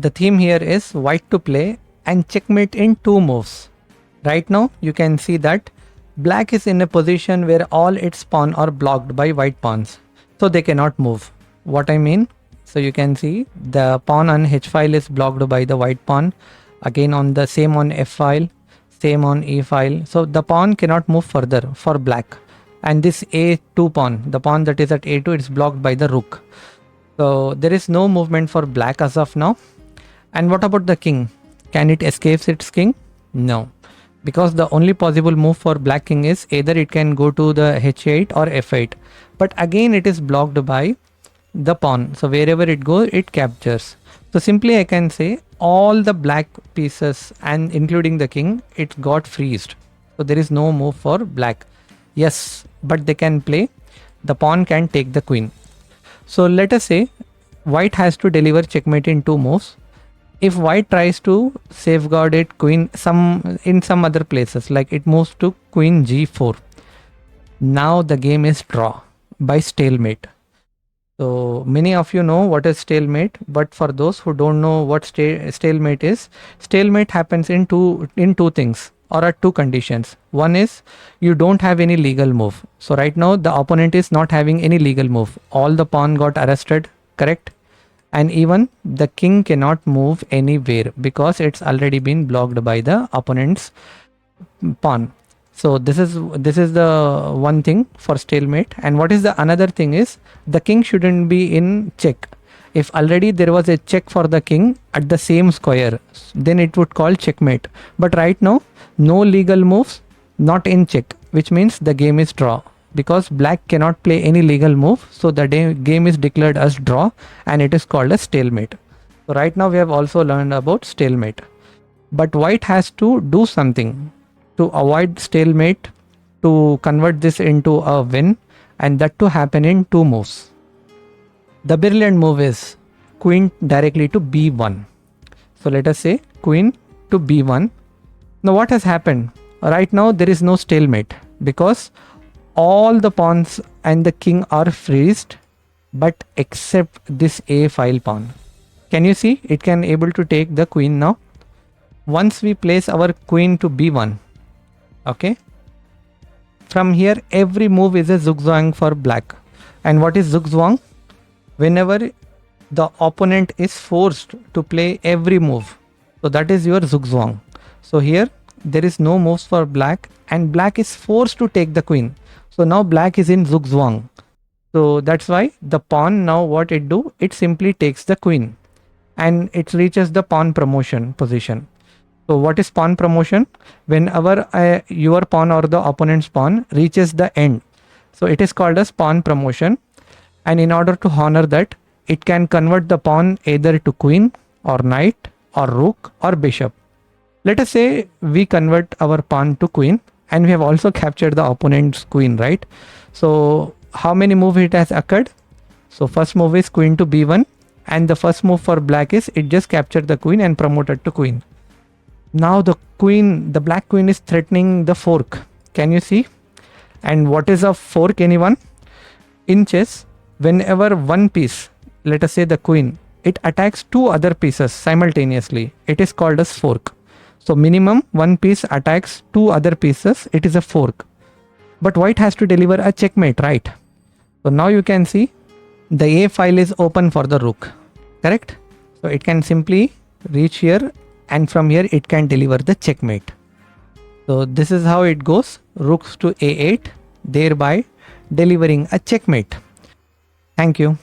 the theme here is white to play and checkmate in 2 moves. Right now you can see that black is in a position where all its pawns are blocked by white pawns, so they cannot move. What I mean, so you can see the pawn on H file is blocked by the white pawn, again on the same on F file, same on E file, so the pawn cannot move further for black. And this A2 pawn, the pawn that is at A2, is blocked by the rook. So there is no movement for black as of now. And what about the king? Can it escape its king? No, because the only possible move for black king is either it can go to the H8 or F8, but again it is blocked by the pawn, so wherever it goes it captures. So simply I can say all the black pieces and including the king, it got freezed. So there is no move for black. Yes, but they can play, the pawn can take the queen. So let us say white has to deliver checkmate in 2 moves. If white tries to safeguard it queen in some other places, like it moves to queen G4, now the game is draw by stalemate. So many of you know what is stalemate, but for those who don't know what stalemate is, stalemate happens in two things, or at 2 conditions. One is you don't have any legal move. So right now the opponent is not having any legal move. All the pawn got arrested, correct? And even the king cannot move anywhere because it's already been blocked by the opponent's pawn. So this is the one thing for stalemate. And what is the another thing is the king shouldn't be in check. If already there was a check for the king at the same square, then it would call checkmate. But right now no legal moves, not in check, which means the game is draw. Because black cannot play any legal move, so the game is declared as draw and it is called a stalemate. So right now we have also learned about stalemate. But white has to do something to avoid stalemate, to convert this into a win, and that to happen in 2 moves. The brilliant move is queen directly to B1. So let us say queen to B1. Now what has happened? Right now there is no stalemate because all the pawns and the king are freezed, but except this A file pawn. Can you see? It can able to take the queen now. Once we place our queen to B1, okay, from here every move is a Zugzwang for black. And what is Zugzwang? Whenever the opponent is forced to play every move, so that is your Zugzwang. So here there is no moves for black and black is forced to take the queen. So now black is in Zugzwang. So that's why the pawn, now what it do, it simply takes the queen and it reaches the pawn promotion position. So what is pawn promotion? Whenever your pawn or the opponent's pawn reaches the end, so it is called as pawn promotion. And in order to honor that, it can convert the pawn either to queen or knight or rook or bishop. Let us say we convert our pawn to queen and we have also captured the opponent's queen, right? So how many moves it has occurred? So first move is queen to B1, and the first move for black is it just captured the queen and promoted to queen. Now the black queen is threatening the fork. Can you see? And what is a fork, anyone? In chess, whenever one piece, let us say the queen, it attacks 2 other pieces simultaneously, it is called as fork. So minimum one piece attacks 2 other pieces, it is a fork. But white has to deliver a checkmate, right? So now you can see the A file is open for the rook, correct? So it can simply reach here and from here it can deliver the checkmate. So this is how it goes, rooks to A8, thereby delivering a checkmate. Thank you.